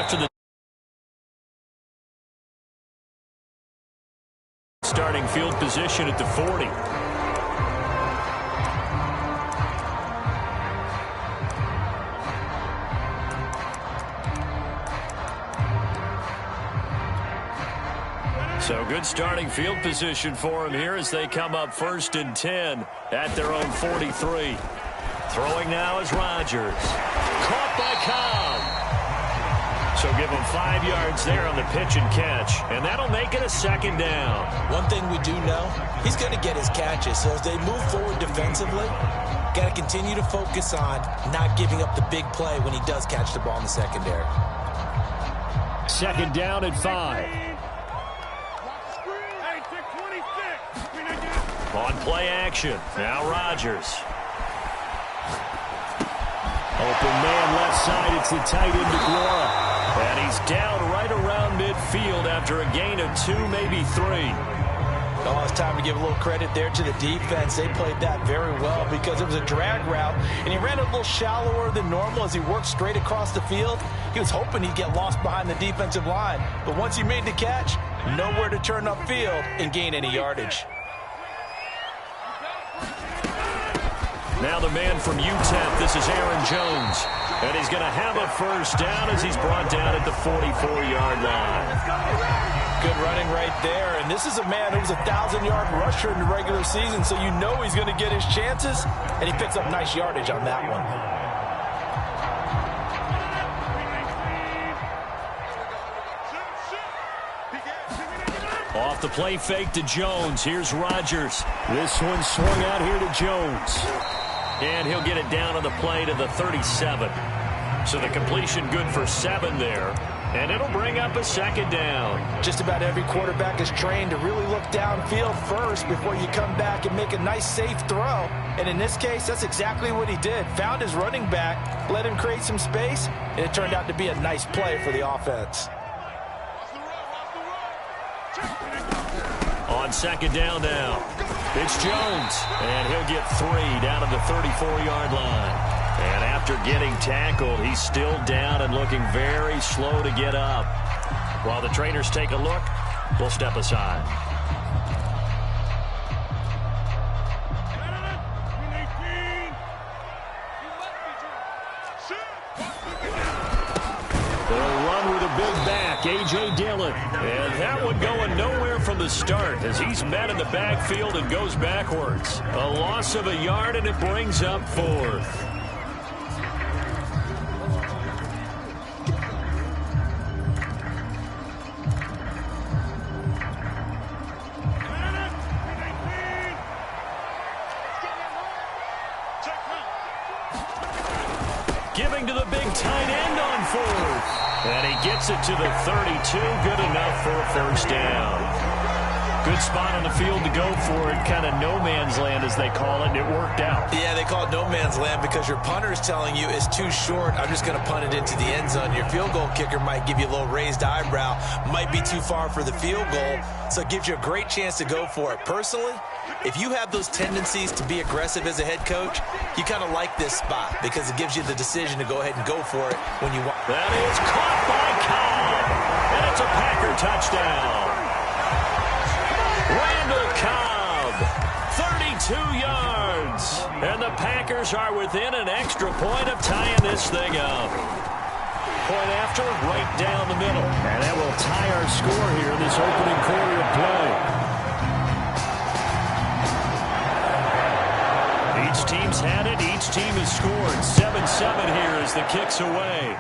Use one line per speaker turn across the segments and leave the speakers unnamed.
after the starting field position at the 40. So good starting field position for him here as they come up 1st and 10 at their own 43. Throwing now is Rodgers. Caught by Cobb. So give him 5 yards there on the pitch and catch, and that'll make it a 2nd down.
One thing we do know, he's going to get his catches. So as they move forward defensively, got to continue to focus on not giving up the big play when he does catch the ball in the secondary.
2nd down at 5. On play action. Now Rodgers. Open man left side. It's the tight end DeGuara. And he's down right around midfield after a gain of 2, maybe 3.
Oh, it's time to give a little credit there to the defense. They played that very well because it was a drag route, and he ran a little shallower than normal as he worked straight across the field. He was hoping he'd get lost behind the defensive line, but once he made the catch, nowhere to turn upfield and gain any yardage.
Now the man from UTEP, this is Aaron Jones. And he's going to have a 1st down as he's brought down at the 44-yard line.
Good running right there. And this is a man who was a 1,000-yard rusher in the regular season, so you know he's going to get his chances. And he picks up nice yardage on that one.
Off the play fake to Jones. Here's Rodgers. This one swung out here to Jones. And he'll get it down on the play to the 37. So the completion good for 7 there. And it'll bring up a 2nd down.
Just about every quarterback is trained to really look downfield first before you come back and make a nice, safe throw. And in this case, that's exactly what he did. Found his running back, let him create some space, and it turned out to be a nice play for the offense.
On 2nd down now, it's Jones, and he'll get 3 down at the 34-yard line. And after getting tackled, he's still down and looking very slow to get up. While the trainers take a look, we'll step aside. They'll run with a big back, A.J. Dillon. And that one going nowhere from the start as he's met in the backfield and goes backwards. A loss of a yard, and it brings up 4th. Giving to the big tight end on 4th. And he gets it to the 32. Good enough for a 1st down. Good spot on the field to go for it. Kind of no man's land, as they call it. And it worked out.
Yeah, they call it no man's land because your punter is telling you it's too short. I'm just going to punt it into the end zone. Your field goal kicker might give you a little raised eyebrow. Might be too far for the field goal. So it gives you a great chance to go for it. Personally, if you have those tendencies to be aggressive as a head coach, you kind of like this spot because it gives you the decision to go ahead and go for it when you want.
That is caught by Cobb, and it's a Packer touchdown. Randall Cobb, 32 yards, and the Packers are within an extra point of tying this thing up. Point after, right down the middle, and that will tie our score here in this opening quarter of play. Each team's had it. Each team has scored. 7-7 here as the kick's away.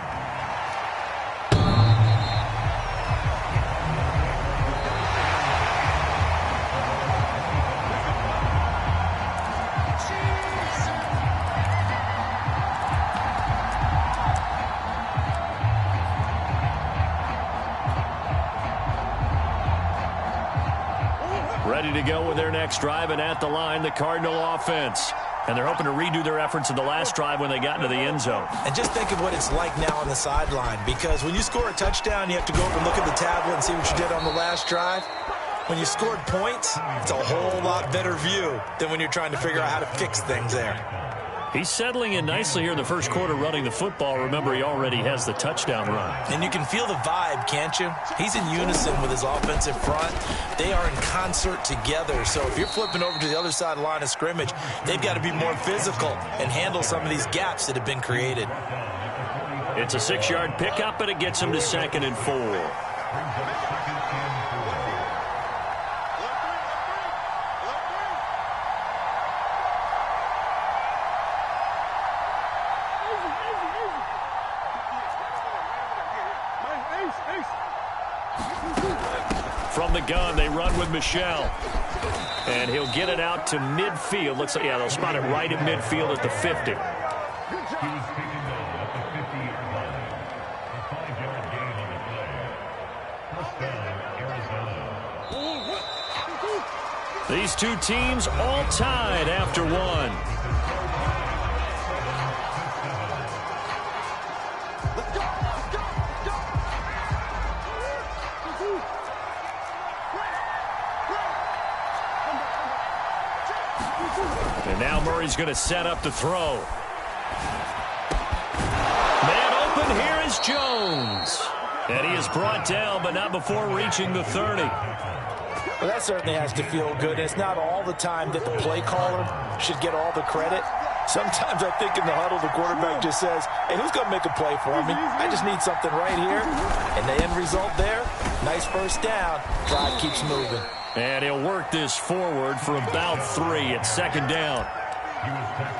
Ready to go with their next drive, and at the line, the Cardinal offense. And they're hoping to redo their efforts in the last drive when they got into the end zone.
And just think of what it's like now on the sideline, because when you score a touchdown, you have to go up and look at the tablet and see what you did on the last drive. When you scored points, it's a whole lot better view than when you're trying to figure out how to fix things there.
He's settling in nicely here in the first quarter running the football. Remember, he already has the touchdown run.
And you can feel the vibe, can't you? He's in unison with his offensive front. They are in concert together. So if you're flipping over to the other side of the line of scrimmage, they've got to be more physical and handle some of these gaps that have been created.
It's a 6-yard pickup, and it gets him to 2nd and 4. From the gun, they run with Michel. And he'll get it out to midfield. Looks like, yeah, they'll spot it right at midfield at the 50. These two teams all tied after one. And now Murray's going to set up to throw. Man open, here is Jones. And he is brought down, but not before reaching the 30.
Well, that certainly has to feel good. It's not all the time that the play caller should get all the credit. Sometimes I think in the huddle, the quarterback just says, hey, who's going to make a play for me? I just need something right here. And the end result there, nice first down. Drive keeps moving.
And he'll work this forward for about 3 at 2nd down.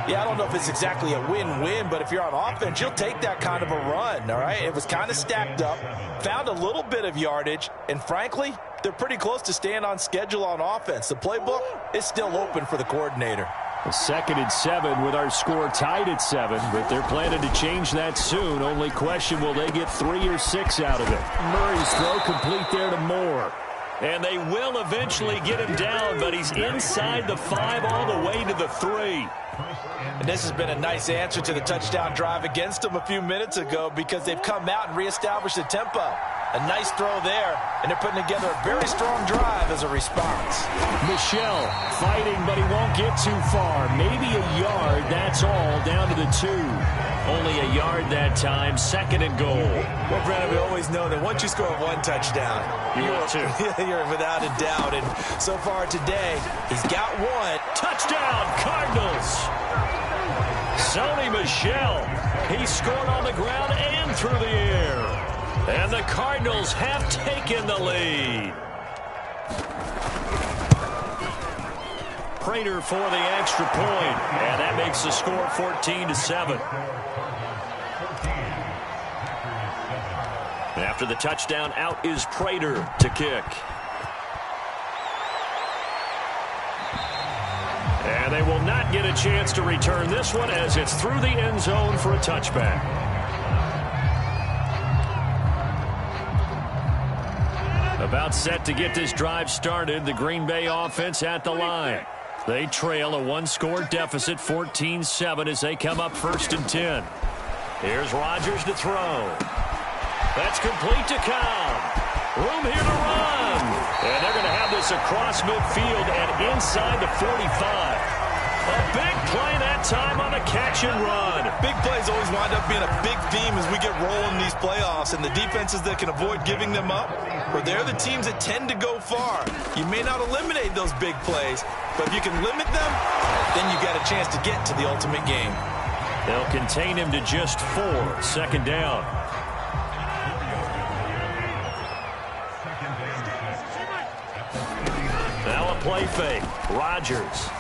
Yeah, I don't know if it's exactly a win-win, but if you're on offense, you'll take that kind of a run, all right? It was kind of stacked up, found a little bit of yardage, and frankly, they're pretty close to staying on schedule on offense. The playbook is still open for the coordinator.
2nd and 7 with our score tied at 7, but they're planning to change that soon. Only question, will they get 3 or 6 out of it? Murray's throw complete there to Moore. And they will eventually get him down, but he's inside the 5 all the way to the 3.
And this has been a nice answer to the touchdown drive against them a few minutes ago because they've come out and reestablished the tempo. A nice throw there, and they're putting together a very strong drive as a response.
Michel fighting, but he won't get too far. Maybe a yard, that's all, down to the 2. Only a yard that time, 2nd and goal.
Well, Brandon, we always know that once you score 1 touchdown, you're without a doubt. And so far today, he's got 1.
Touchdown, Cardinals! Sony Michel, he scored on the ground and through the air. And the Cardinals have taken the lead. Prater for the extra point, and that makes the score 14-7. After the touchdown, out is Prater to kick. And they will not get a chance to return this one as it's through the end zone for a touchback. About set to get this drive started, the Green Bay offense at the line. They trail a 1-score deficit, 14-7, as they come up 1st and 10. Here's Rodgers to throw. That's complete to Cobb. Room here to run. And they're going to have this across midfield and inside the 45. A big play that time on a catch and run.
Big plays always wind up being a big theme as we get rolling these playoffs, and the defenses that can avoid giving them up, or they're the teams that tend to go far. You may not eliminate those big plays, but if you can limit them, then you got a chance to get to the ultimate game.
They'll contain him to just 4, 2nd down. Now a play fake. Rodgers.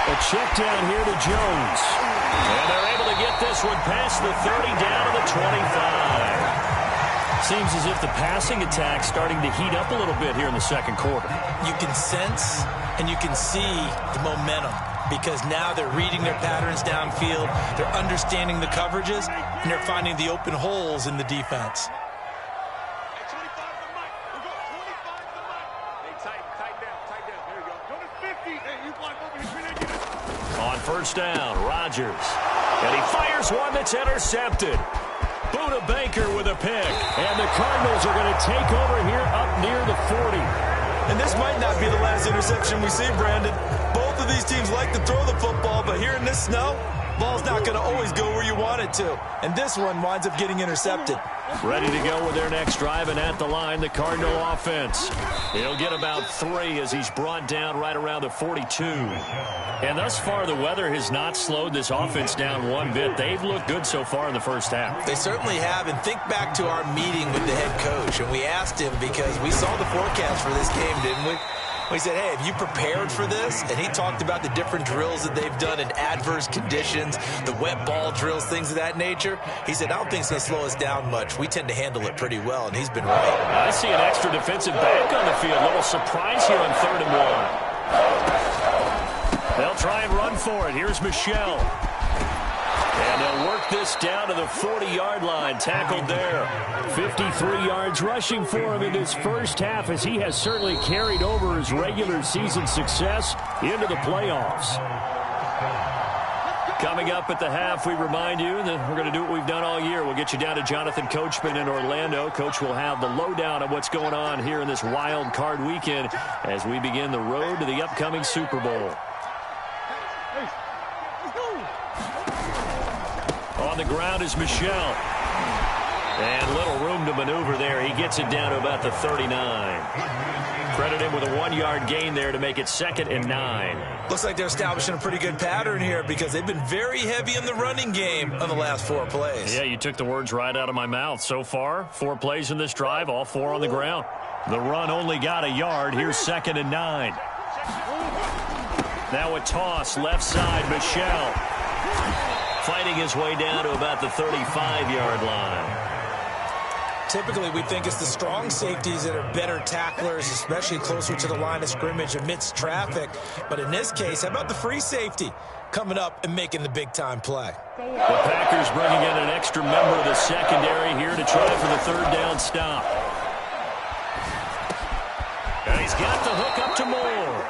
A check down here to Jones. And they're able to get this one past the 30 down to the 25. Seems as if the passing attack's starting to heat up a little bit here in the 2nd quarter.
You can sense and you can see the momentum because now they're reading their patterns downfield, they're understanding the coverages, and they're finding the open holes in the defense.
On 1st down, Rodgers. And he fires one that's intercepted. Buda Baker with a pick. And the Cardinals are going to take over here up near the 40.
And this might not be the last interception we see, Brandon. Both of of these teams like to throw the football, but here in this snow, ball's not going to always go where you want it to. And this one winds up getting intercepted.
Ready to go with their next drive, and at the line, the Cardinal offense. He'll get about 3 as he's brought down right around the 42. And thus far, the weather has not slowed this offense down one bit. They've looked good so far in the first half.
They certainly have, and think back to our meeting with the head coach, and we asked him because we saw the forecast for this game, didn't we? We said, hey, have you prepared for this? And he talked about the different drills that they've done in adverse conditions, the wet ball drills, things of that nature. He said, I don't think it's going to slow us down much. We tend to handle it pretty well, and he's been right.
I see an extra defensive back on the field. A little surprise here on 3rd and 1. They'll try and run for it. Here's Michelle. And they'll work this down to the 40-yard line. Tackled there. 53 yards rushing for him in this first half, as he has certainly carried over his regular season success into the playoffs. Coming up at the half, we remind you that we're going to do what we've done all year. We'll get you down to Jonathan Coachman in Orlando. Coach will have the lowdown of what's going on here in this wild card weekend as we begin the road to the upcoming Super Bowl. On the ground is Michelle. And little room to maneuver there. He gets it down to about the 39. Credit him with a 1-yard gain there to make it 2nd and 9.
Looks like they're establishing a pretty good pattern here because they've been very heavy in the running game on the last 4 plays.
Yeah, you took the words right out of my mouth. So far, 4 plays in this drive, all 4 on the ground. The run only got a yard. Here's 2nd and 9. Now a toss, left side, Michelle. Fighting his way down to about the 35-yard line.
Typically, we think it's the strong safeties that are better tacklers, especially closer to the line of scrimmage amidst traffic. But in this case, how about the free safety coming up and making the big-time play?
The Packers bringing in an extra member of the secondary here to try for the 3rd down stop. And he's got the hook up to Moore.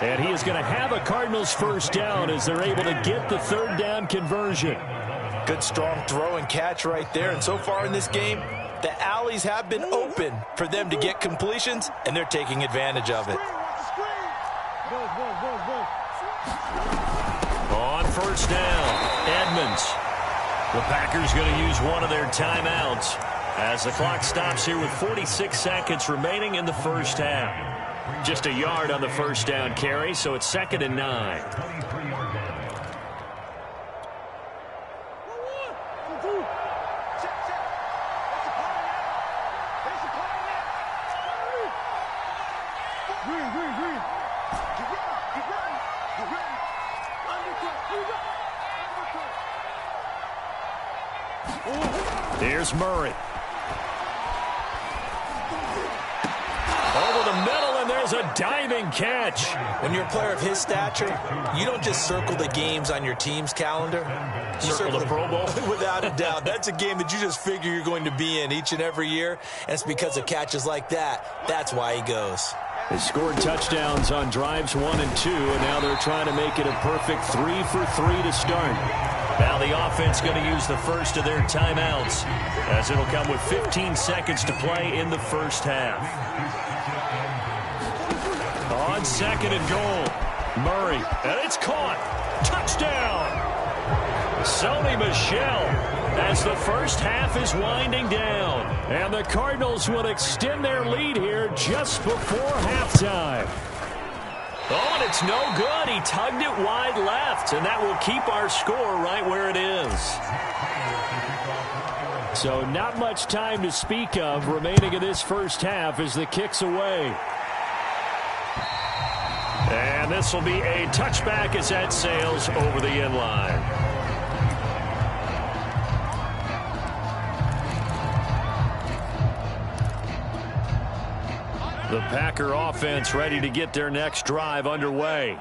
And he is going to have a Cardinals 1st down as they're able to get the 3rd down conversion.
Good, strong throw and catch right there. And so far in this game, the alleys have been open for them to get completions, and they're taking advantage of it.
On 1st down, Edmonds. The Packers going to use one of their timeouts as the clock stops here with 46 seconds remaining in the first half. Just a yard on the 1st down carry, so it's 2nd and 9. Here's Murray. Over the middle, and there's a diving catch.
When you're a player of his stature, you don't just circle the games on your team's calendar. You
circle the Pro Bowl?
Without a doubt. That's a game that you just figure you're going to be in each and every year, and it's because of catches like that. That's why he goes.
They scored touchdowns on drives 1 and 2, and now they're trying to make it a perfect 3 for 3 to start. Now the offense going to use the first of their timeouts, as it'll come with 15 seconds to play in the first half. On 2nd and goal, Murray, and it's caught. Touchdown! Sony Michel, as the first half is winding down. And the Cardinals will extend their lead here just before halftime. Oh, and it's no good. He tugged it wide left, and that will keep our score right where it is. So not much time to speak of remaining in this first half as the kick's away. And this will be a touchback as that sails over the end line. The Packer offense ready to get their next drive underway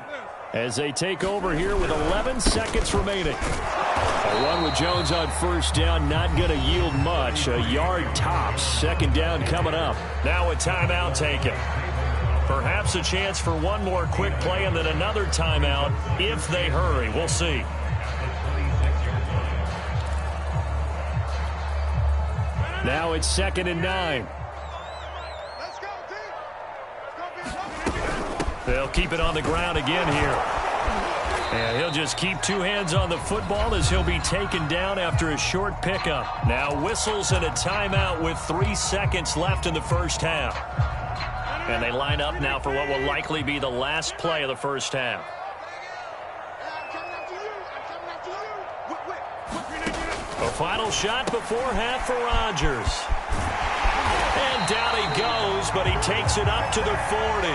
as they take over here with 11 seconds remaining. A run with Jones on 1st down, not going to yield much. A yard tops. 2nd down coming up. Now a timeout taken. Perhaps a chance for one more quick play and then another timeout if they hurry. We'll see. Now it's 2nd and 9. They'll keep it on the ground again here. And he'll just keep two hands on the football as he'll be taken down after a short pickup. Now whistles and a timeout with 3 seconds left in the first half. And they line up now for what will likely be the last play of the first half. A final shot before half for Rodgers. And down he goes, but he takes it up to the 40.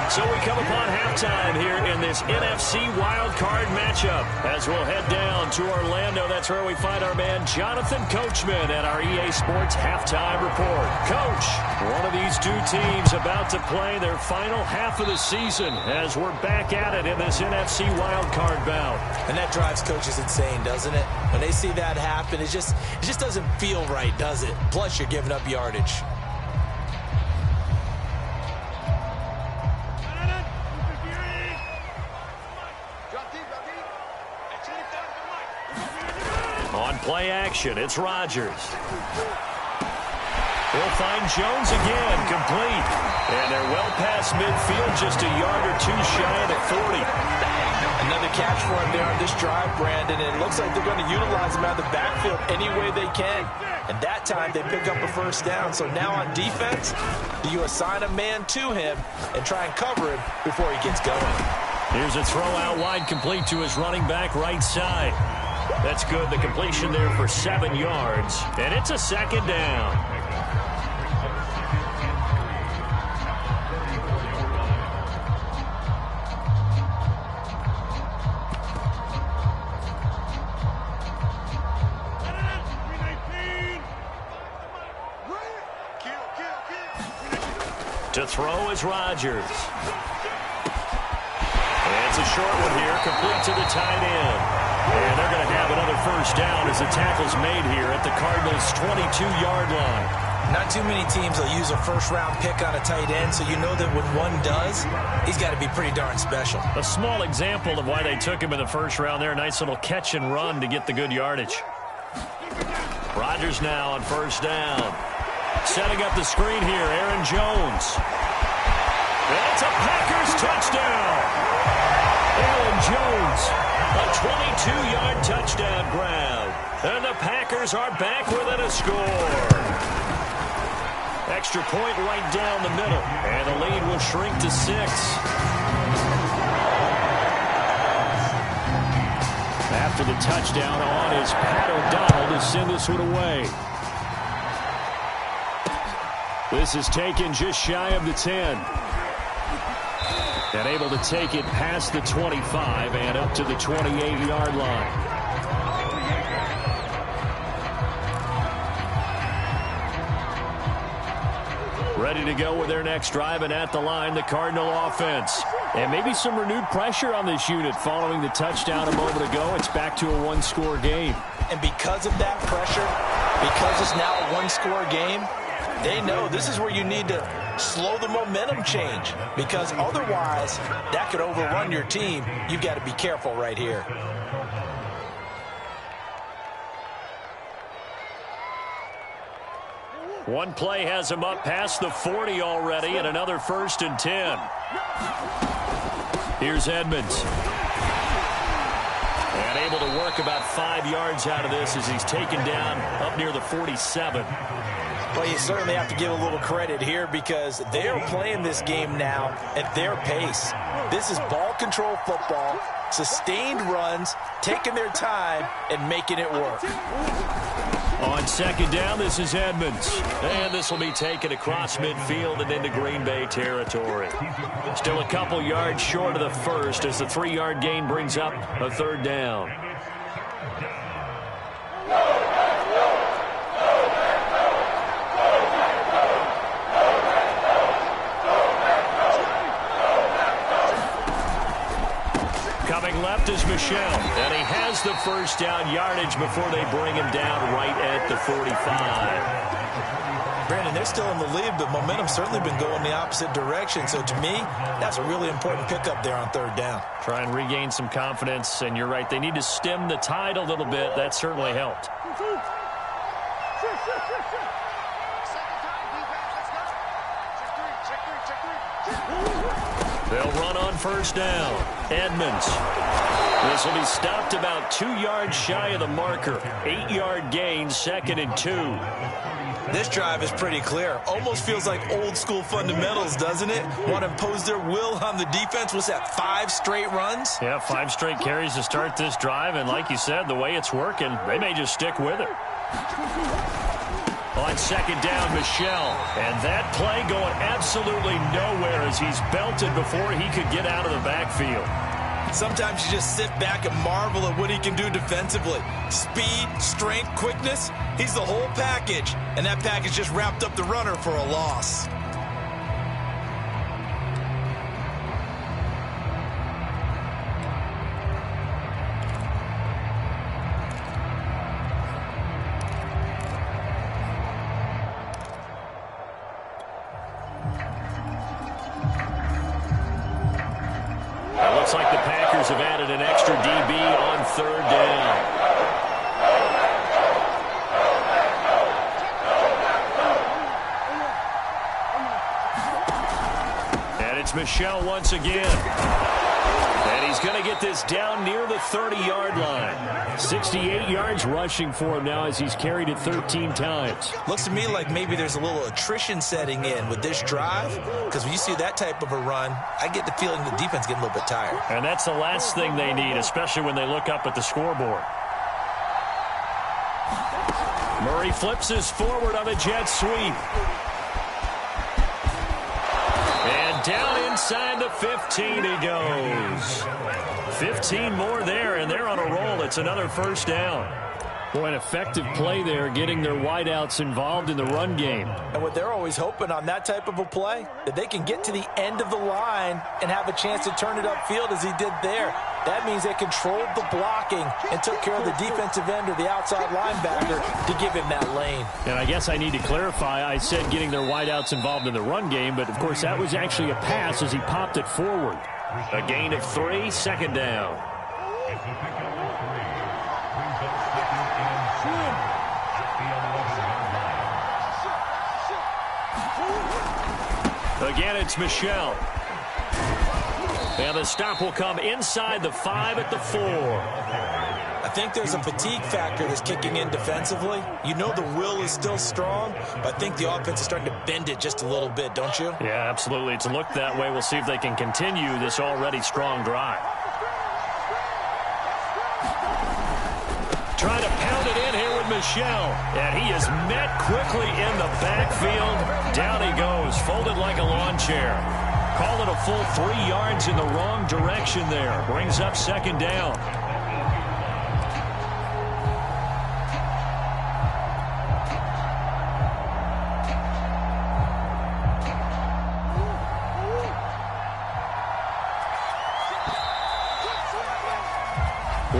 So we come upon halftime here in this NFC wildcard matchup as we'll head down to Orlando. That's where we find our man Jonathan Coachman at our EA Sports Halftime Report. Coach, one of these two teams about to play their final half of the season as we're back at it in this NFC wildcard bout.
And that drives coaches insane, doesn't it? When they see that happen, it just doesn't feel right, does it? Plus, you're giving up yardage.
On play action, it's Rodgers. He'll find Jones again, complete. And they're well past midfield, just a yard or two shy of the 40.
Another catch for him there on this drive, Brandon. And it looks like they're going to utilize him out of the backfield any way they can. And that time they pick up a first down. So now on defense, do you assign a man to him and try and cover him before he gets going?
Here's a throw out wide, complete to his running back right side. That's good. The completion there for 7 yards. And it's a second down. To throw is Rodgers. And it's a short one here, complete to the tight end. And they're going to have another first down as the tackle's made here at the Cardinals' 22-yard line.
Not too many teams will use a first-round pick on a tight end, so you know that when one does, he's got to be pretty darn special.
A small example of why they took him in the first round there. Nice little catch and run to get the good yardage. Rodgers now on first down. Setting up the screen here, Aaron Jones. That's a Packers touchdown. Aaron Jones, a 22-yard touchdown grab. And the Packers are back within a score. Extra point right down the middle. And the lead will shrink to 6. After the touchdown on is Pat O'Donnell to send this one away. This is taken just shy of the 10. And able to take it past the 25 and up to the 28-yard line. Ready to go with their next drive, and at the line, the Cardinal offense. And maybe some renewed pressure on this unit following the touchdown a moment ago. It's back to a one-score game.
And because of that pressure, because it's now a one-score game, they know this is where you need to slow the momentum change, because otherwise that could overrun your team. You've got to be careful right here.
One play has him up past the 40 already, and another 1st and 10. Here's Edmonds. And able to work about 5 yards out of this as he's taken down up near the 47.
Well, you certainly have to give a little credit here because they are playing this game now at their pace. This is ball control football, sustained runs, taking their time, and making it work.
On second down, this is Edmonds. And this will be taken across midfield and into Green Bay territory. Still a couple yards short of the first as the 3-yard gain brings up a 3rd down. Coming left is Michel, and he has the first down yardage before they bring him down right at the 45.
Brandon, they're still in the lead, but momentum's certainly been going the opposite direction. So to me, that's a really important pickup there on 3rd down.
Try and regain some confidence, and you're right. They need to stem the tide a little bit. That certainly helped. They'll run on first down. Edmonds. This will be stopped about 2 yards shy of the marker. 8-yard gain, 2nd and 2.
This drive is pretty clear. Almost feels like old school fundamentals, doesn't it? Want to impose their will on the defense. Was that 5 straight runs?
Yeah, 5 straight carries to start this drive. And like you said, the way it's working, they may just stick with it. On second down, Michel. And that play going absolutely nowhere as he's belted before he could get out of the backfield.
Sometimes you just sit back and marvel at what he can do defensively. Speed, strength, quickness. He's the whole package. And that package just wrapped up the runner for a loss.
Looks like the Packers have added an extra DB on third down. And it's Michel once again. And he's going to get this down near the 30-yard line. 68 yards rushing for him now as he's carried it 13 times.
Looks to me like maybe there's a little attrition setting in with this drive, because when you see that type of a run, I get the feeling the defense getting a little bit tired.
And that's the last thing they need, especially when they look up at the scoreboard. Murray flips his forward on a jet sweep. And down inside the 15 he goes. 15 more there, and they're on a roll. It's another first down. Boy, an effective play there, getting their wideouts involved in the run game.
And what they're always hoping on that type of a play, that they can get to the end of the line and have a chance to turn it upfield as he did there. That means they controlled the blocking and took care of the defensive end or the outside linebacker to give him that lane.
And I guess I need to clarify, I said getting their wideouts involved in the run game, but of course that was actually a pass as he popped it forward. A gain of 3, second down. Again, it's Michel. And the stop will come inside the 5 at the 4.
I think there's a fatigue factor that's kicking in defensively. You know the will is still strong, but I think the offense is starting to bend it just a little bit, don't you?
Yeah, absolutely. It's looked that way. We'll see if they can continue this already strong drive. Trying to pound it in here with Michel. And he is met quickly in the backfield. Down he goes, folded like a lawn chair. Called it a full 3 yards in the wrong direction there. Brings up second down.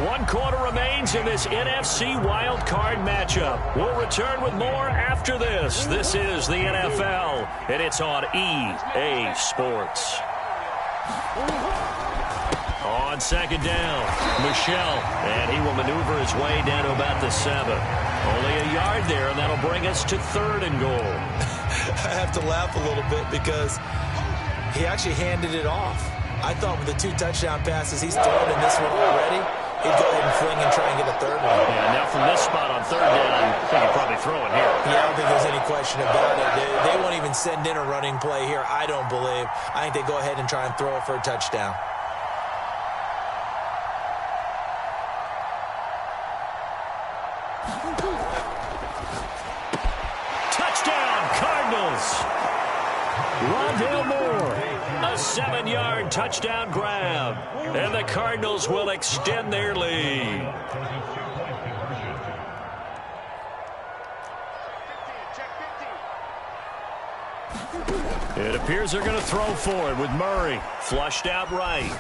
One quarter remains in this NFC Wild Card matchup. We'll return with more after this. This is the NFL, and it's on EA Sports. On second down, Michel, and he will maneuver his way down to about the 7. Only a yard there, and that'll bring us to 3rd and goal.
I have to laugh a little bit because he actually handed it off. I thought with the 2 touchdown passes he's thrown in this one already, he'd go ahead and fling and try and get a 3rd one.
Yeah, now from this spot on 3rd down, I think he'd probably throw it here.
Yeah, I don't think there's any question about it. They won't even send in a running play here, I don't believe. I think they go ahead and try and throw it for a touchdown.
Touchdown, Cardinals! Rondale Moore, a 7-yard touchdown grab, and the Cardinals will extend their lead. It appears they're going to throw for it with Murray, flushed out right.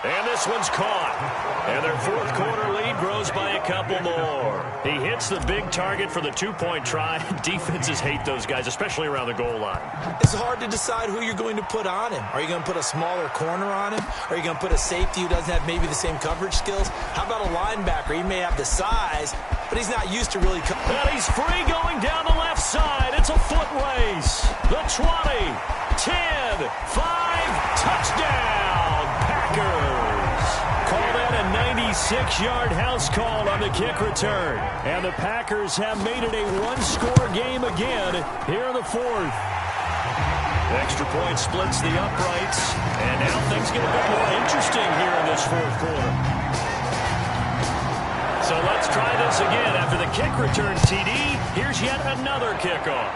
And this one's caught. And their 4th quarter lead grows by a couple more. He hits the big target for the 2-point try. Defenses hate those guys, especially around the goal line.
It's hard to decide who you're going to put on him. Are you going to put a smaller corner on him? Are you going to put a safety who doesn't have maybe the same coverage skills? How about a linebacker? He may have the size, but he's not used to really...
And he's free going down the left side. It's a foot race. The 20, 10, 5, touchdown! 6-yard house call on the kick return. And the Packers have made it a one-score game again here in the fourth. Extra point splits the uprights. And now things get a bit more interesting here in this fourth quarter. So let's try this again. After the kick return TD, here's yet another kickoff.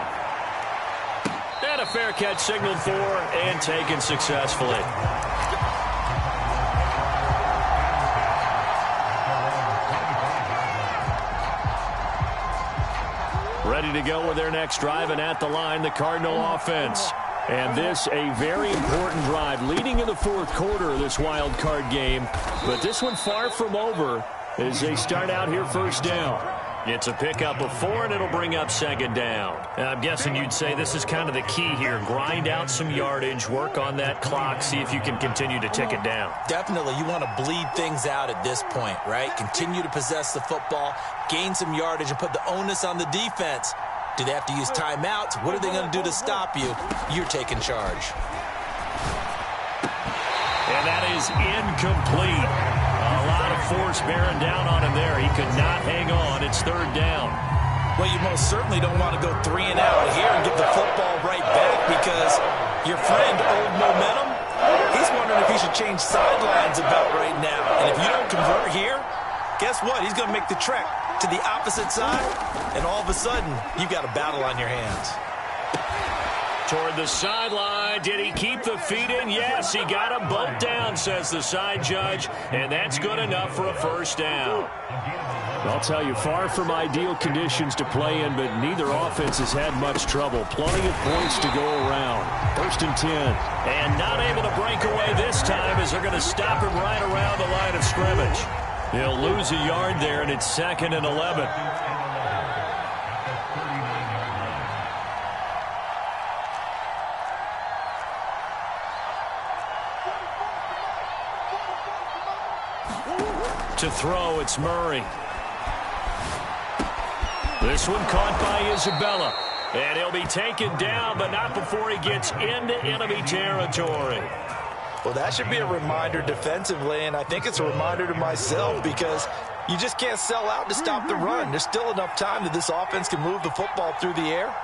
And a fair catch signaled for and taken successfully. Ready to go with their next drive, and at the line, the Cardinal offense. And this, a very important drive leading in the fourth quarter of this wild card game. But this one far from over as they start out here first down. It's a pickup of 4, and it'll bring up second down. I'm guessing you'd say this is kind of the key here. Grind out some yardage, work on that clock, see if you can continue to tick it down.
Definitely. You want to bleed things out at this point, right? Continue to possess the football, gain some yardage, and put the onus on the defense. Do they have to use timeouts? What are they going to do to stop you? You're taking charge.
And that is incomplete. A lot of force bearing down on him there. He could not hang on. It's third down.
Well, you most certainly don't want to go 3 and out here and give the football right back, because your friend, Old Momentum, he's wondering if he should change sidelines about right now. And if you don't convert here, guess what? He's going to make the trek to the opposite side, and all of a sudden, you've got a battle on your hands.
Toward the sideline. Did he keep the feet in? Yes, he got him bumped down, says the side judge, and that's good enough for a first down. I'll tell you, far from ideal conditions to play in, but neither offense has had much trouble. Plenty of points to go around. First and 10. And not able to break away this time as they're going to stop him right around the line of scrimmage. He'll lose a yard there, and it's 2nd and 11. To throw, it's Murray. This one caught by Isabella. And he'll be taken down, but not before he gets into enemy territory.
Well, that should be a reminder defensively, and I think it's a reminder to myself, because you just can't sell out to stop the run. There's still enough time that this offense can move the football through the air,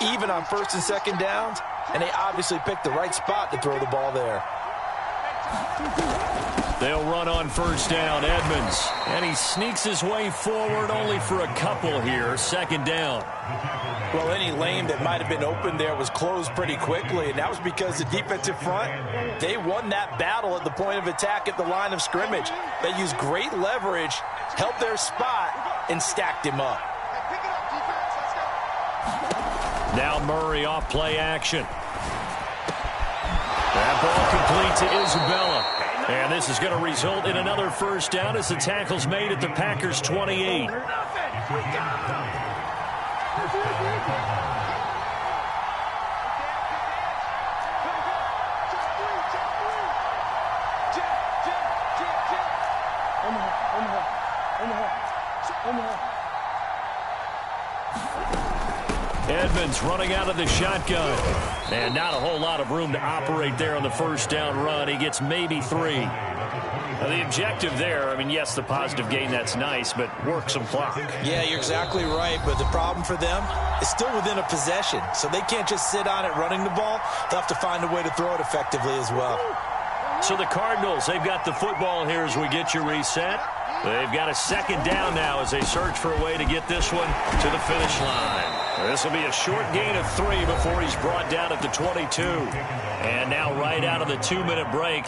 even on first and second downs, and they obviously picked the right spot to throw the ball there.
They'll run on first down, Edmonds. And he sneaks his way forward only for a couple here. Second down.
Well, any lane that might have been open there was closed pretty quickly, and that was because the defensive front, they won that battle at the point of attack at the line of scrimmage. They used great leverage, held their spot, and stacked him up.
Now Murray off play action. That ball complete to Isabella. And this is going to result in another first down as the tackle's made at the Packers' 28. Edmonds running out of the shotgun. And not a whole lot of room to operate there on the first down run. He gets maybe 3. Now the objective there, I mean, yes, the positive gain, that's nice, but work some clock.
Yeah, you're exactly right, but the problem for them is still within a possession, so they can't just sit on it running the ball. They'll have to find a way to throw it effectively as well.
So the Cardinals, they've got the football here as we get you reset. They've got a second down now as they search for a way to get this one to the finish line. This will be a short gain of 3 before he's brought down at the 22. And now right out of the 2-minute break,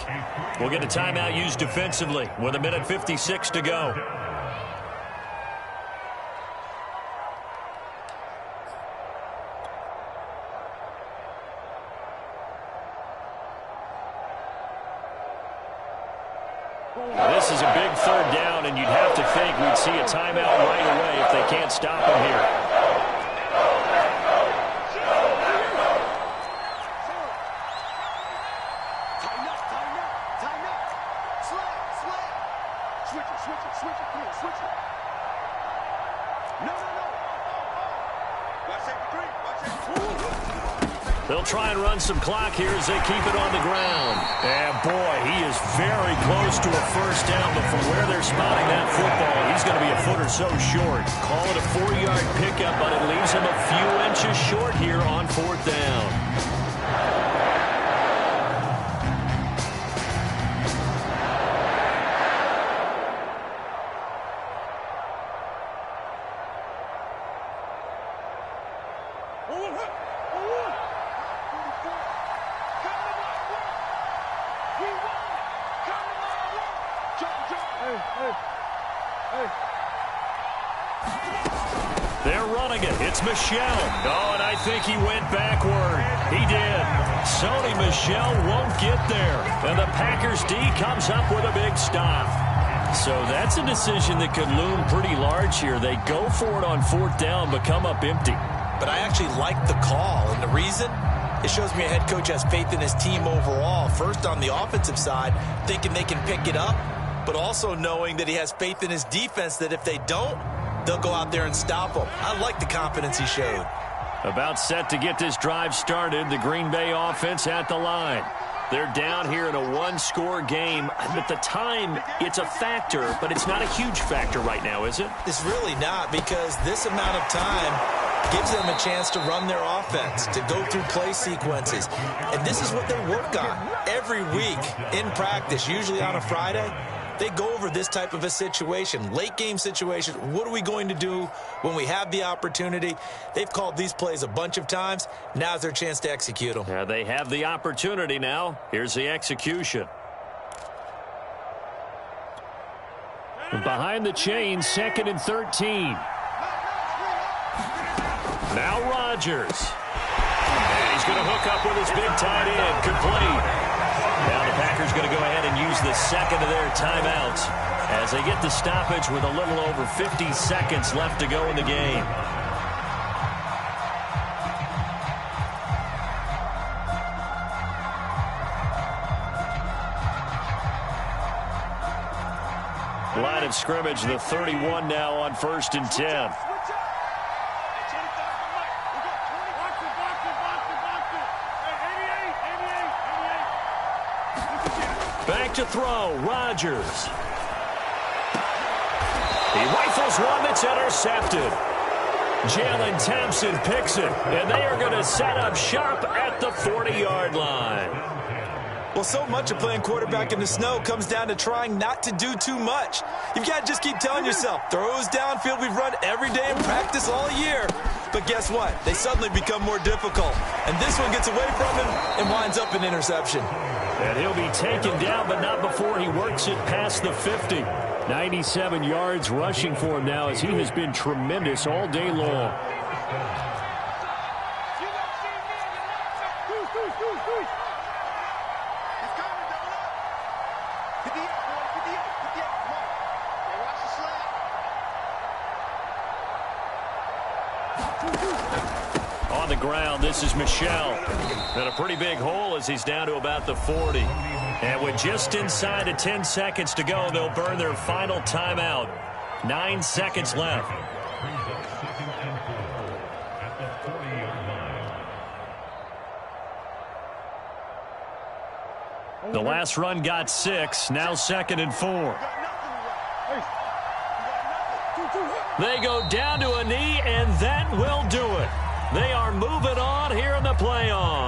we'll get a timeout used defensively with 1:56 to go. This is a big third down, and you'd have to think we'd see a timeout right away if they can't stop him here. They'll try and run some clock here as they keep it on the ground. And, boy, he is very close to a first down, but from where they're spotting that football, he's going to be a foot or so short. Call it a 4-yard pickup, but it leaves him a few inches short here on fourth down. They're running it. It's Michel. Oh, and I think he went backward. He did. Sony Michel won't get there. And the Packers D comes up with a big stop. So that's a decision that could loom pretty large here. They go for it on fourth down, but come up empty.
But I actually like the call. And the reason? It shows me a head coach has faith in his team overall. First, on the offensive side, thinking they can pick it up, but also knowing that he has faith in his defense that if they don't, they'll go out there and stop them. I like the confidence he showed.
About set to get this drive started, the Green Bay offense at the line. They're down here in a one-score game. At the time, it's a factor, but it's not a huge factor right now, is it?
It's really not, because this amount of time gives them a chance to run their offense, to go through play sequences. And this is what they work on every week in practice, usually on a Friday. They go over this type of a situation, late game situation. What are we going to do when we have the opportunity? They've called these plays a bunch of times. Now's their chance to execute them.
Yeah, they have the opportunity now. Here's the execution. Behind the chain, 2nd and 13. Now Rodgers. And he's going to hook up with his big tight end. Complete. Now the Packers going to go ahead and use the second of their timeouts as they get the stoppage with a little over 50 seconds left to go in the game. Line of scrimmage, the 31 now on 1st and 10. Back to throw, Rodgers. He rifles one that's intercepted. Jalen Thompson picks it, and they are going to set up shop at the 40-yard line.
Well, so much of playing quarterback in the snow comes down to trying not to do too much. You've got to just keep telling yourself, throws downfield we've run every day in practice all year. But guess what? They suddenly become more difficult. And this one gets away from him and winds up an interception.
And he'll be taken down, but not before he works it past the 50. 97 yards rushing for him now as he has been tremendous all day long. On the ground, this is Michel. And a pretty big hole as he's down to about the 40. And with just inside of 10 seconds to go, they'll burn their final timeout. 9 seconds left. The last run got 6, now 2nd and 4. They go down to a knee, and that will do it. They are moving on here in the playoffs.